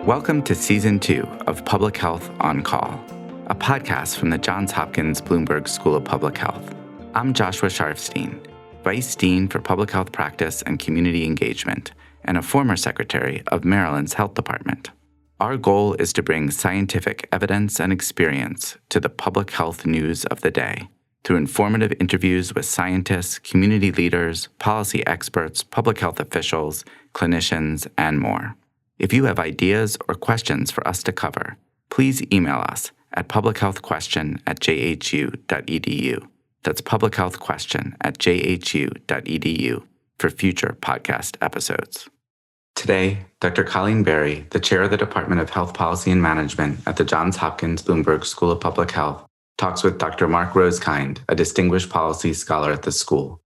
Welcome to Season 2 of Public Health on Call, a podcast from the Johns Hopkins Bloomberg School of Public Health. I'm Joshua Sharfstein, Vice Dean for Public Health Practice and Community Engagement, and a former Secretary of Maryland's Health Department. Our goal is to bring scientific evidence and experience to the public health news of the day through informative interviews with scientists, community leaders, policy experts, public health officials, clinicians, and more. If you have ideas or questions for us to cover, please email us at publichealthquestion@jhu.edu. That's publichealthquestion@jhu.edu for future podcast episodes. Today, Dr. Colleen Berry, the chair of the Department of Health Policy and Management at the Johns Hopkins Bloomberg School of Public Health, talks with Dr. Mark Rosekind, a distinguished policy scholar at the school.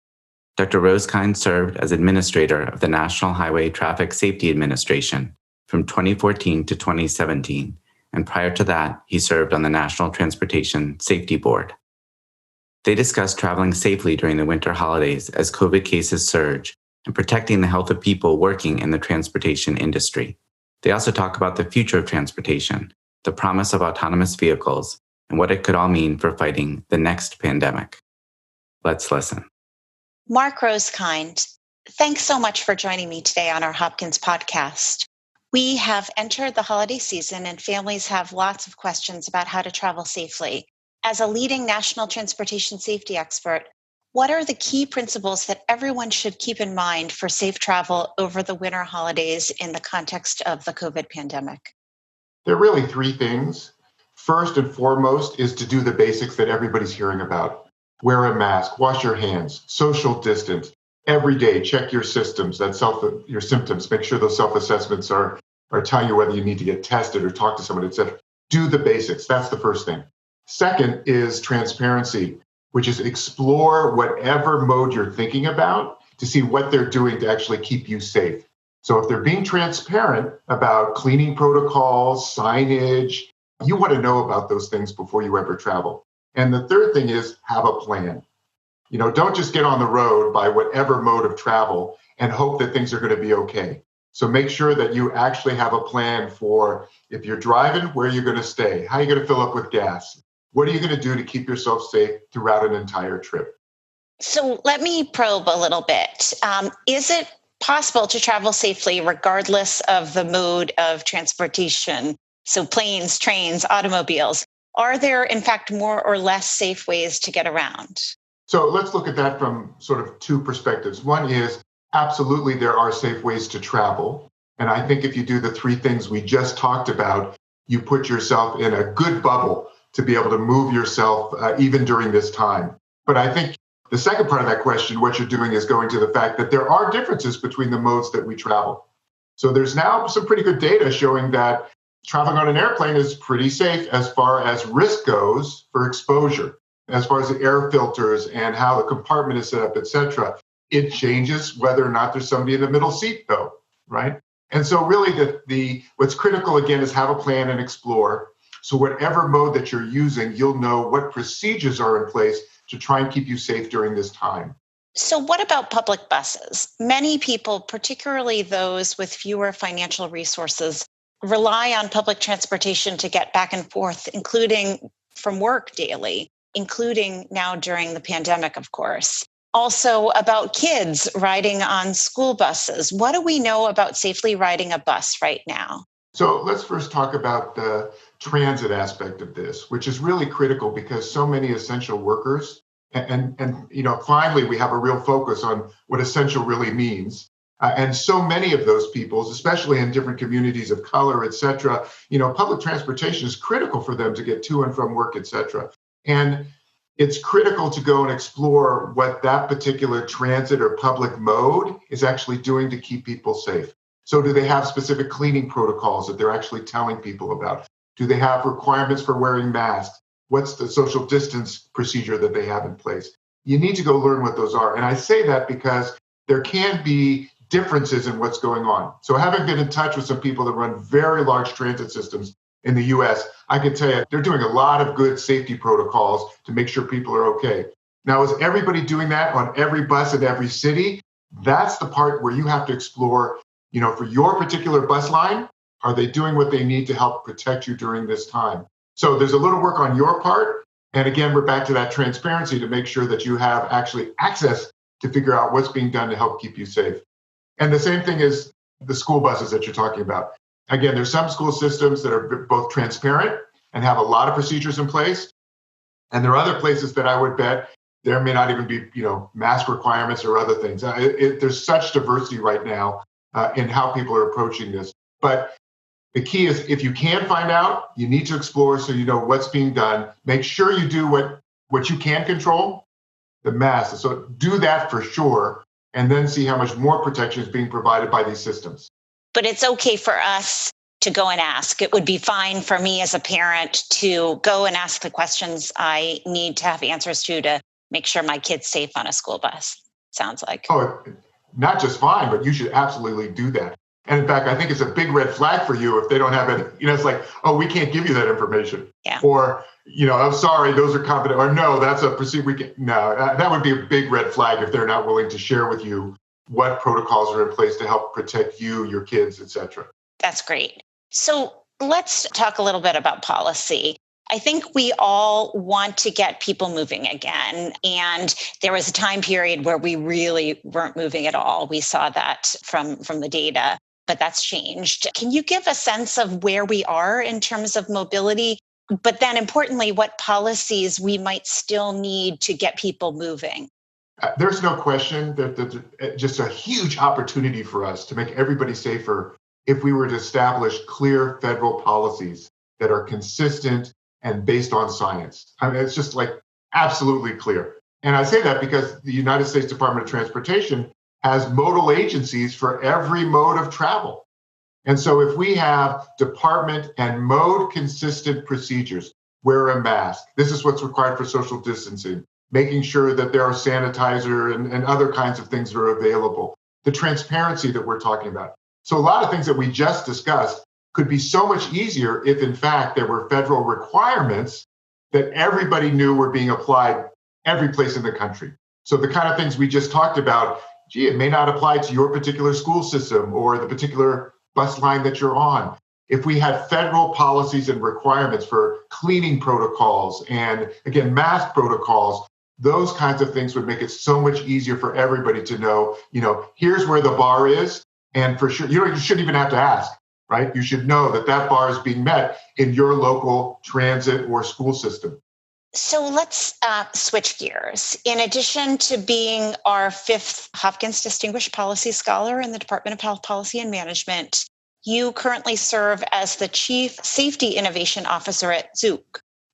Dr. Rosekind served as administrator of the National Highway Traffic Safety Administration from 2014 to 2017, and prior to that, he served on the National Transportation Safety Board. They discussed traveling safely during the winter holidays as COVID cases surge and protecting the health of people working in the transportation industry. They also talk about the future of transportation, the promise of autonomous vehicles, and what it could all mean for fighting the next pandemic. Let's listen. Mark Rosekind, thanks so much for joining me today on our Hopkins podcast. We have entered the holiday season and families have lots of questions about how to travel safely. As a leading national transportation safety expert, what are the key principles that everyone should keep in mind for safe travel over the winter holidays in the context of the COVID pandemic? There are really three things. First and foremost is to do the basics that everybody's hearing about. Wear a mask, wash your hands, social distance. Every day, check your systems, your symptoms. Make sure those self-assessments are telling you whether you need to get tested or talk to someone, etc. Do the basics. That's the first thing. Second is transparency, which is explore whatever mode you're thinking about to see what they're doing to actually keep you safe. So if they're being transparent about cleaning protocols, signage, you want to know about those things before you ever travel. And the third thing is have a plan. Don't just get on the road by whatever mode of travel and hope that things are going to be okay. So make sure that you actually have a plan for if you're driving, where you're going to stay, how you're going to fill up with gas. What are you going to do to keep yourself safe throughout an entire trip? So let me probe a little bit. Is it possible to travel safely regardless of the mode of transportation? So planes, trains, automobiles. Are there, in fact, more or less safe ways to get around? So let's look at that from sort of two perspectives. One is absolutely there are safe ways to travel. And I think if you do the three things we just talked about, you put yourself in a good bubble to be able to move yourself even during this time. But I think the second part of that question, what you're doing is going to the fact that there are differences between the modes that we travel. So there's now some pretty good data showing that traveling on an airplane is pretty safe as far as risk goes for exposure, as far as the air filters and how the compartment is set up, et cetera. It changes whether or not there's somebody in the middle seat, though, right? And so really what's critical, again, is have a plan and explore. So whatever mode that you're using, you'll know what procedures are in place to try and keep you safe during this time. So what about public buses? Many people, particularly those with fewer financial resources, rely on public transportation to get back and forth, including from work daily, including now during the pandemic, of course. Also about kids riding on school buses. What do we know about safely riding a bus right now? So let's first talk about the transit aspect of this, which is really critical because so many essential workers, and finally we have a real focus on what essential really means. And so many of those people, especially in different communities of color, et cetera, public transportation is critical for them to get to and from work, et cetera. And it's critical to go and explore what that particular transit or public mode is actually doing to keep people safe. So do they have specific cleaning protocols that they're actually telling people about? Do they have requirements for wearing masks? What's the social distance procedure that they have in place? You need to go learn what those are. And I say that because there can be differences in what's going on. So having been in touch with some people that run very large transit systems in the US, I can tell you they're doing a lot of good safety protocols to make sure people are okay. Now, is everybody doing that on every bus in every city? That's the part where you have to explore, for your particular bus line, Are they doing what they need to help protect you during this time? So there's a little work on your part. And again, we're back to that transparency to make sure that you have actually access to figure out what's being done to help keep you safe. And the same thing is the school buses that you're talking about. Again, there's some school systems that are both transparent and have a lot of procedures in place. And there are other places that I would bet there may not even be, mask requirements or other things. There's such diversity right now in how people are approaching this. But the key is, if you can find out, you need to explore so you know what's being done. Make sure you do what you can control, the mask. So do that for sure, and then see how much more protection is being provided by these systems. But it's okay for us to go and ask. It would be fine for me as a parent to go and ask the questions I need to have answers to make sure my kid's safe on a school bus, sounds like. Oh, not just fine, but you should absolutely do that. And in fact, I think it's a big red flag for you if they don't have it. It's like, oh, we can't give you that information. Yeah. Or, I'm sorry, those are confidential. Or no, that's a procedure. No, that would be a big red flag if they're not willing to share with you what protocols are in place to help protect you, your kids, et cetera. That's great. So let's talk a little bit about policy. I think we all want to get people moving again. And there was a time period where we really weren't moving at all. We saw that from the data, but that's changed. Can you give a sense of where we are in terms of mobility? But then importantly, what policies we might still need to get people moving? There's no question that there's just a huge opportunity for us to make everybody safer if we were to establish clear federal policies that are consistent and based on science. I mean, it's just like absolutely clear. And I say that because the United States Department of Transportation has modal agencies for every mode of travel. And so if we have department and mode consistent procedures, wear a mask, this is what's required for social distancing, making sure that there are sanitizer and other kinds of things that are available, the transparency that we're talking about. So a lot of things that we just discussed could be so much easier if, in fact, there were federal requirements that everybody knew were being applied every place in the country. So the kind of things we just talked about, it may not apply to your particular school system or the particular bus line that you're on. If we had federal policies and requirements for cleaning protocols and, again, mask protocols, those kinds of things would make it so much easier for everybody to know, here's where the bar is. And for sure, you shouldn't even have to ask, right? You should know that bar is being met in your local transit or school system. So let's switch gears. In addition to being our 5th Hopkins Distinguished Policy Scholar in the Department of Health Policy and Management, you currently serve as the Chief Safety Innovation Officer at Zoox,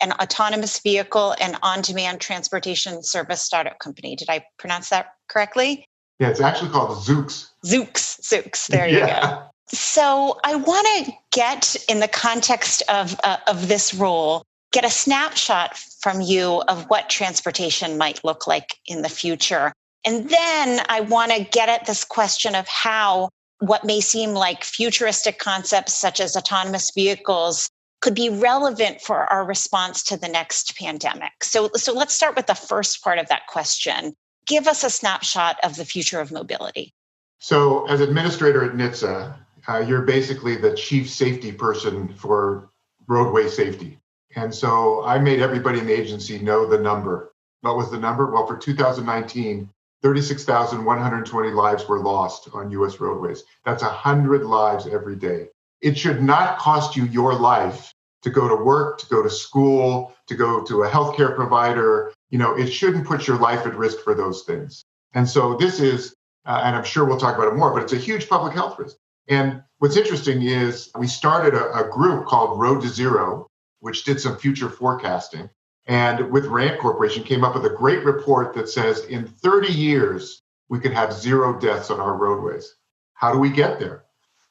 an autonomous vehicle and on-demand transportation service startup company. Did I pronounce that correctly? Yeah, it's actually called Zoox. Zoox. There you go. So I want to get, in the context of this role, get a snapshot from you of what transportation might look like in the future. And then I want to get at this question of how what may seem like futuristic concepts such as autonomous vehicles could be relevant for our response to the next pandemic. So let's start with the first part of that question. Give us a snapshot of the future of mobility. So as administrator at NHTSA, you're basically the chief safety person for roadway safety. And so I made everybody in the agency know the number. What was the number? Well, for 2019, 36,120 lives were lost on U.S. roadways. That's 100 lives every day. It should not cost you your life to go to work, to go to school, to go to a healthcare provider. It shouldn't put your life at risk for those things. And so this is, and I'm sure we'll talk about it more, but it's a huge public health risk. And what's interesting is we started a group called Road to Zero, which did some future forecasting. And with RAND Corporation came up with a great report that says in 30 years, we could have 0 deaths on our roadways. How do we get there?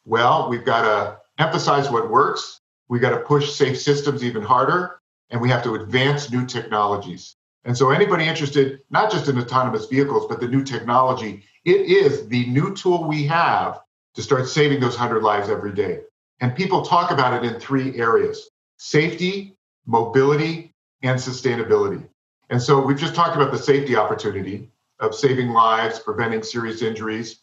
Well, we've got to emphasize what works. We got to push safe systems even harder, and we have to advance new technologies. And so anybody interested, not just in autonomous vehicles, but the new technology, it is the new tool we have to start saving those 100 lives every day. And people talk about it in 3 areas: safety, mobility, and sustainability. And so we've just talked about the safety opportunity of saving lives, preventing serious injuries,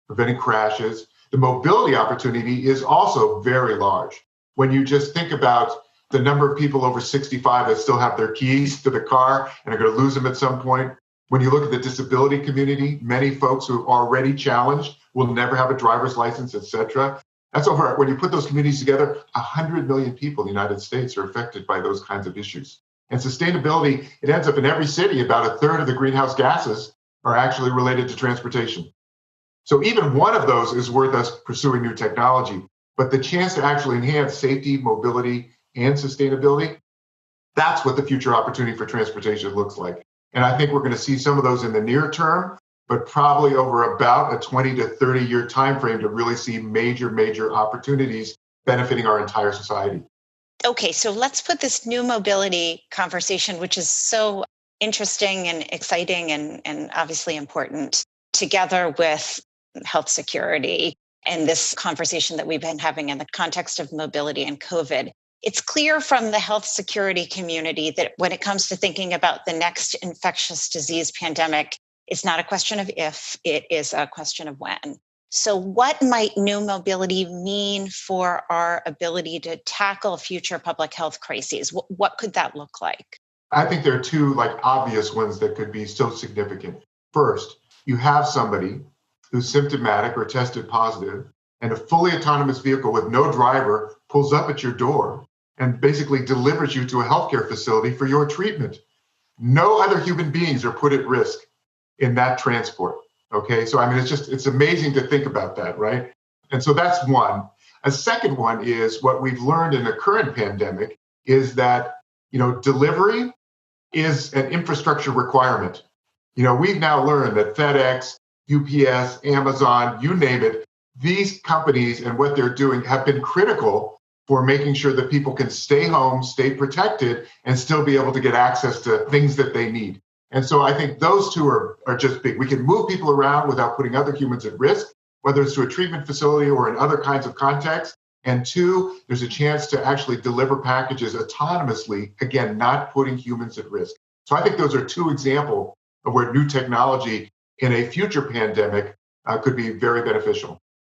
preventing crashes. the mobility opportunity is also very large. When you just think about the number of people over 65 that still have their keys to the car and are going to lose them at some point. When you look at the disability community, many folks who are already challenged will never have a driver's license, et cetera. That's over, when you put those communities together, 100 million people in the United States are affected by those kinds of issues. And sustainability, it ends up in every city, about a third of the greenhouse gases are actually related to transportation. So even one of those is worth us pursuing new technology. But the chance to actually enhance safety, mobility, and sustainability, that's what the future opportunity for transportation looks like. And I think we're going to see some of those in the near term, but probably over about a 20 to 30 year time frame to really see major opportunities benefiting our entire society. Okay, so let's put this new mobility conversation, which is so interesting and exciting and obviously important, together with health security and this conversation that we've been having in the context of mobility and COVID. It's clear from the health security community that when it comes to thinking about the next infectious disease pandemic, it's not a question of if, it is a question of when. So what might new mobility mean for our ability to tackle future public health crises? What could that look like? I think there are two obvious ones that could be so significant. First, you have somebody who's symptomatic or tested positive, and a fully autonomous vehicle with no driver pulls up at your door and basically delivers you to a healthcare facility for your treatment. No other human beings are put at risk in that transport. Okay, so it's amazing to think about that, right? And so that's one. A second one is what we've learned in the current pandemic is that, delivery is an infrastructure requirement. We've now learned that FedEx, UPS, Amazon, you name it, these companies and what they're doing have been critical for making sure that people can stay home, stay protected, and still be able to get access to things that they need. And so I think those two are just big. We can move people around without putting other humans at risk, whether it's to a treatment facility or in other kinds of contexts. And two, there's a chance to actually deliver packages autonomously, again, not putting humans at risk. So I think those are two examples of where new technology in a future pandemic could be very beneficial.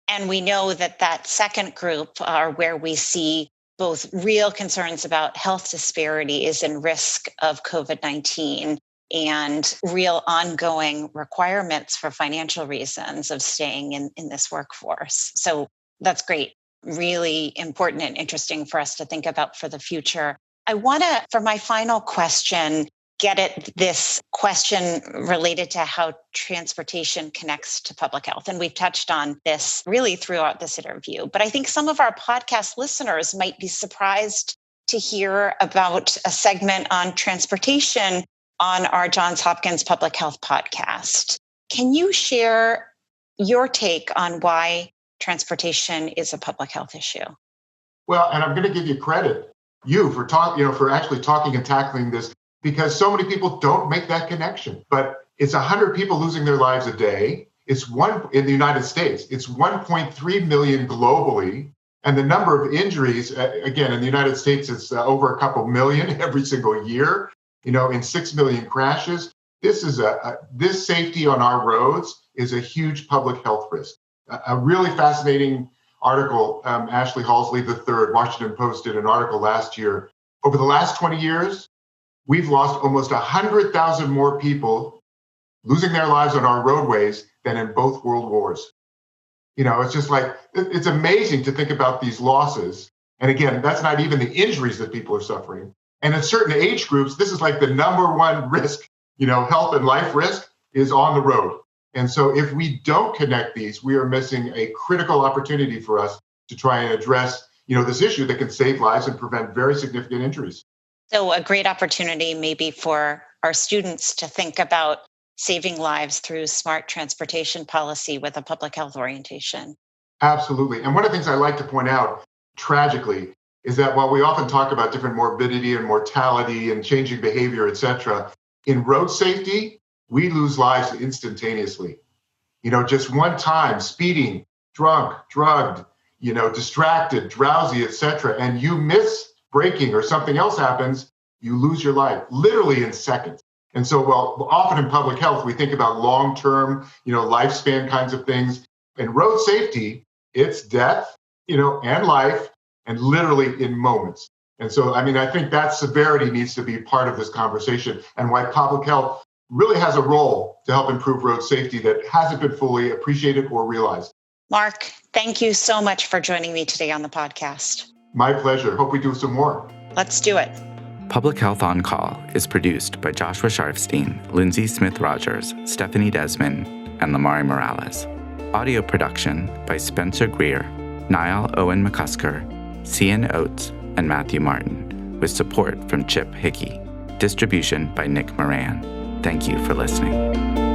And we know that second group are where we see both real concerns about health disparities and risk of COVID-19 and real ongoing requirements for financial reasons of staying in this workforce. So that's great. Really important and interesting for us to think about for the future. I want to, for my final question, get at this question related to how transportation connects to public health. And we've touched on this really throughout this interview. But I think some of our podcast listeners might be surprised to hear about a segment on transportation on our Johns Hopkins Public Health podcast. Can you share your take on why transportation is a public health issue? Well, and I'm going to give you credit, for actually talking and tackling this, because so many people don't make that connection. But it's 100 people losing their lives a day. It's one in the United States. It's 1.3 million globally. And the number of injuries, again, in the United States, it's over a couple million every single year, in 6 million crashes. This safety on our roads is a huge public health risk. A really fascinating article, Ashley Halsley III, Washington Post, did an article last year. Over the last 20 years, we've lost almost 100,000 more people losing their lives on our roadways than in both world wars. It's just it's amazing to think about these losses. And again, that's not even the injuries that people are suffering. And in certain age groups, this is the number one risk, health and life risk is on the road. And so if we don't connect these, we are missing a critical opportunity for us to try and address, this issue that can save lives and prevent very significant injuries. So a great opportunity maybe for our students to think about saving lives through smart transportation policy with a public health orientation. Absolutely. And one of the things I like to point out, tragically, is that while we often talk about different morbidity and mortality and changing behavior, et cetera, in road safety, we lose lives instantaneously. Just one time, speeding, drunk, drugged, distracted, drowsy, et cetera, and you miss braking or something else happens, you lose your life literally in seconds. And so, often in public health, we think about long-term, lifespan kinds of things. In road safety, It's death, and life, and literally in moments. And so, I think that severity needs to be part of this conversation, and why public health really has a role to help improve road safety that hasn't been fully appreciated or realized. Mark, thank you so much for joining me today on the podcast. My pleasure. Hope we do some more. Let's do it. Public Health on Call is produced by Joshua Sharfstein, Lindsay Smith-Rogers, Stephanie Desmond, and Lamari Morales. Audio production by Spencer Greer, Niall Owen McCusker, Cian Oates, and Matthew Martin, with support from Chip Hickey. Distribution by Nick Moran. Thank you for listening.